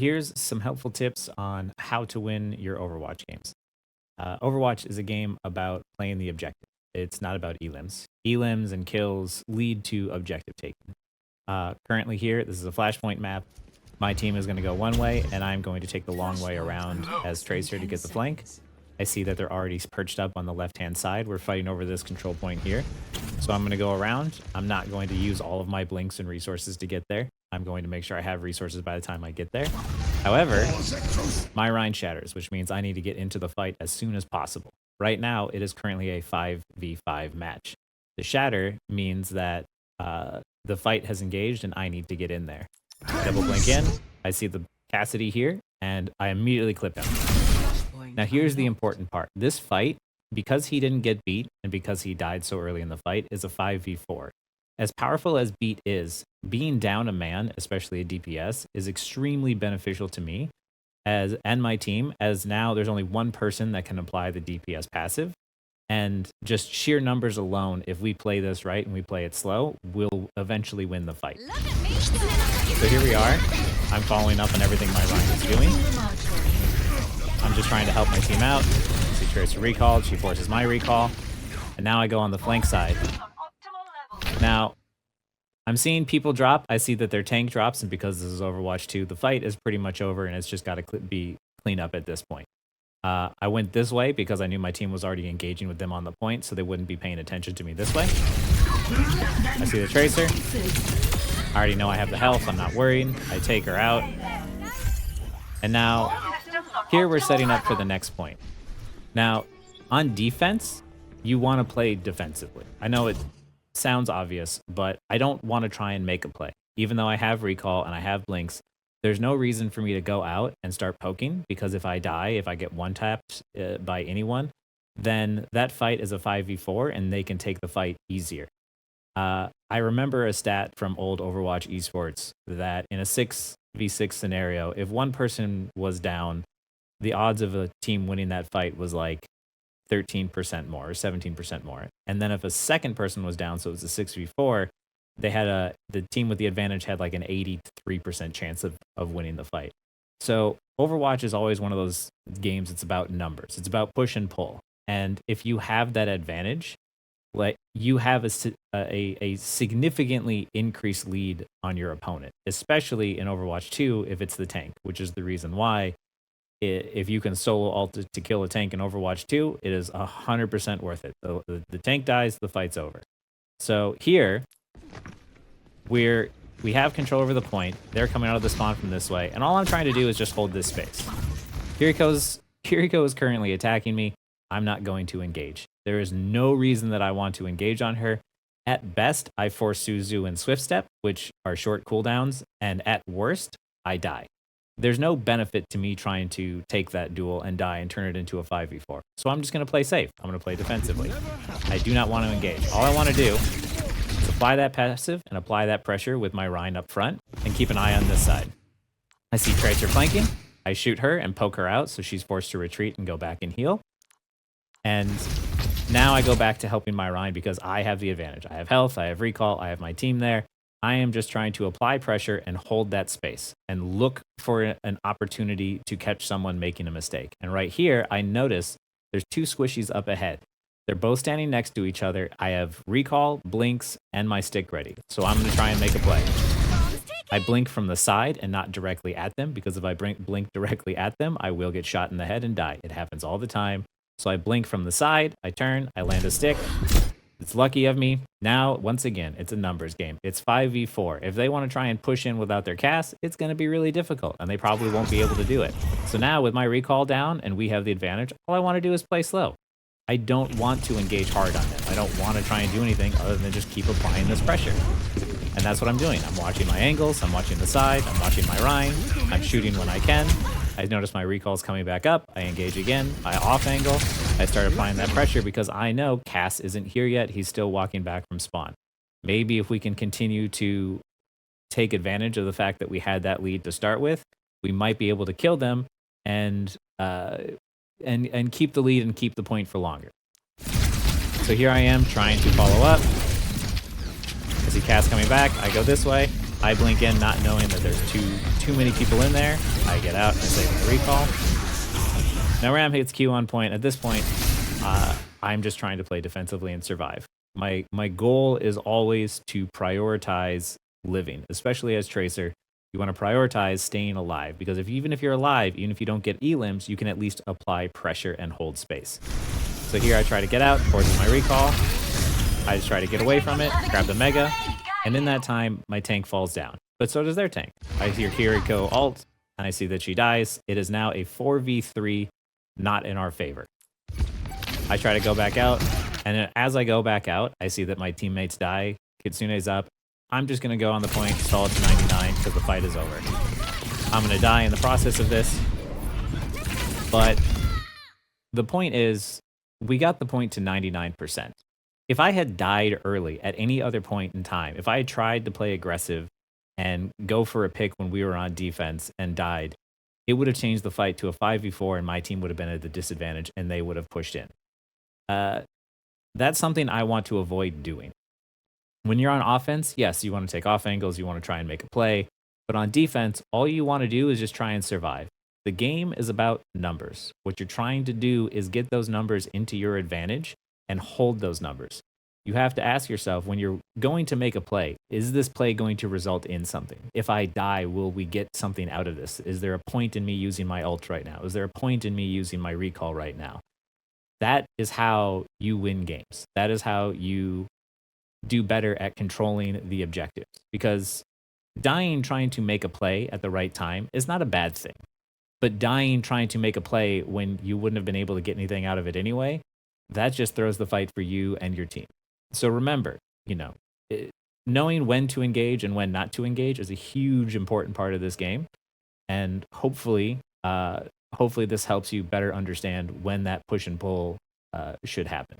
here's some helpful tips on how to win your Overwatch games. Overwatch is a game about playing the objective. It's not about elims. Elims and kills lead to objective taking. Currently here, this is a flashpoint map. My team is going to go one way, and I'm going to take the long way around as Tracer to get the flank. I see that they're already perched up on the left-hand side. We're fighting over this control point here. So I'm going to go around. I'm not going to use all of my blinks and resources to get there. I'm going to make sure I have resources by the time I get there. However, my Rhine shatters, which means I need to get into the fight as soon as possible. Right now, it is currently a 5v5 match. The shatter means that the fight has engaged and I need to get in there. Double blink in. I see the Cassidy here, and I immediately clip him. Now here's the important part. This fight, because he didn't get beat and because he died so early in the fight, is a 5v4. As powerful as beat is, being down a man, especially a DPS, is extremely beneficial to me and my team, as now there's only one person that can apply the DPS passive. And just sheer numbers alone, if we play this right and we play it slow, we'll eventually win the fight. So here we are. I'm following up on everything my Rhine is doing. I'm just trying to help my team out. She tries to recall, she forces my recall, and now I go on the flank side. Now, I'm seeing people drop. I see that their tank drops, and because this is Overwatch 2, the fight is pretty much over, and it's just got to be cleaned up at this point. I went this way because I knew my team was already engaging with them on the point, so they wouldn't be paying attention to me this way. I see the Tracer. I already know I have the health. I'm not worried. I take her out. And now, here we're setting up for the next point. Now, on defense, you want to play defensively. I know it sounds obvious, but I don't want to try and make a play. Even though I have recall and I have blinks, there's no reason for me to go out and start poking, because if I die, if I get one-tapped by anyone, then that fight is a 5v4 and they can take the fight easier. I remember a stat from old Overwatch esports that in a 6v6 scenario, if one person was down, the odds of a team winning that fight was like 13% more or 17% more. And then if a second person was down, so it was a 6v4, they had the team with the advantage had like an 83% chance of winning the fight. So Overwatch is always one of those games. It's about numbers. It's about push and pull. And if you have that advantage, like you have a significantly increased lead on your opponent, especially in Overwatch 2 if it's the tank, which is the reason why if you can solo ult to kill a tank in Overwatch 2, it is 100% worth it. The tank dies, the fight's over. So here, we have control over the point. They're coming out of the spawn from this way, and all I'm trying to do is just hold this space. Kiriko is currently attacking me. I'm not going to engage. There is no reason that I want to engage on her. At best, I force Suzu and Swift Step, which are short cooldowns, and at worst, I die. There's no benefit to me trying to take that duel and die and turn it into a 5v4. So I'm just going to play safe. I'm going to play defensively. I do not want to engage. All I want to do is apply that passive and apply that pressure with my Rhine up front and keep an eye on this side. I see Tracer flanking. I shoot her and poke her out so she's forced to retreat and go back and heal. And now I go back to helping my Rhine because I have the advantage. I have health, I have recall, I have my team there. I am just trying to apply pressure and hold that space and look for an opportunity to catch someone making a mistake. And right here, I notice there's two squishies up ahead. They're both standing next to each other. I have recall, blinks, and my stick ready. So I'm going to try and make a play. I blink from the side and not directly at them, because if I blink directly at them, I will get shot in the head and die. It happens all the time. So I blink from the side, I turn, I land a stick. It's lucky of me. Now, once again, it's a numbers game. It's 5v4. If they want to try and push in without their cast, it's going to be really difficult, and they probably won't be able to do it. So now, with my recall down and we have the advantage, all I want to do is play slow. I don't want to engage hard on them. I don't want to try and do anything other than just keep applying this pressure. And that's what I'm doing. I'm watching my angles, I'm watching the side, I'm watching my Rhine, I'm shooting when I can. I notice my recall's coming back up. I engage again. I off angle. I start applying that pressure because I know Cass isn't here yet. He's still walking back from spawn. Maybe if we can continue to take advantage of the fact that we had that lead to start with, we might be able to kill them and keep the lead and keep the point for longer. So here I am trying to follow up. I see Cass coming back. I go this way. I blink in, not knowing that there's too many people in there. I get out and I save my recall. Now Ram hits Q on point. At this point, I'm just trying to play defensively and survive. My goal is always to prioritize living, especially as Tracer. You want to prioritize staying alive because even if you're alive, even if you don't get elims, you can at least apply pressure and hold space. So here I try to get out, forces my recall. I just try to get away from it, grab the Mega, and in that time, my tank falls down. But so does their tank. I hear Kiriko ult, and I see that she dies. It is now a 4v3, not in our favor. I try to go back out, and as I go back out, I see that my teammates die. Kitsune's up. I'm just going to go on the point, stall it to 99, because the fight is over. I'm going to die in the process of this. But the point is, we got the point to 99%. If I had died early at any other point in time, if I had tried to play aggressive and go for a pick when we were on defense and died, it would have changed the fight to a 5v4 and my team would have been at the disadvantage and they would have pushed in. That's something I want to avoid doing. When you're on offense, yes, you want to take off angles, you want to try and make a play. But on defense, all you want to do is just try and survive. The game is about numbers. What you're trying to do is get those numbers into your advantage and hold those numbers. You have to ask yourself, when you're going to make a play, is this play going to result in something? If I die, will we get something out of this? Is there a point in me using my ult right now? Is there a point in me using my recall right now? That is how you win games. That is how you do better at controlling the objectives. Because dying trying to make a play at the right time is not a bad thing. But dying trying to make a play when you wouldn't have been able to get anything out of it anyway, that just throws the fight for you and your team. So remember, knowing when to engage and when not to engage is a huge important part of this game. And hopefully this helps you better understand when that push and pull should happen.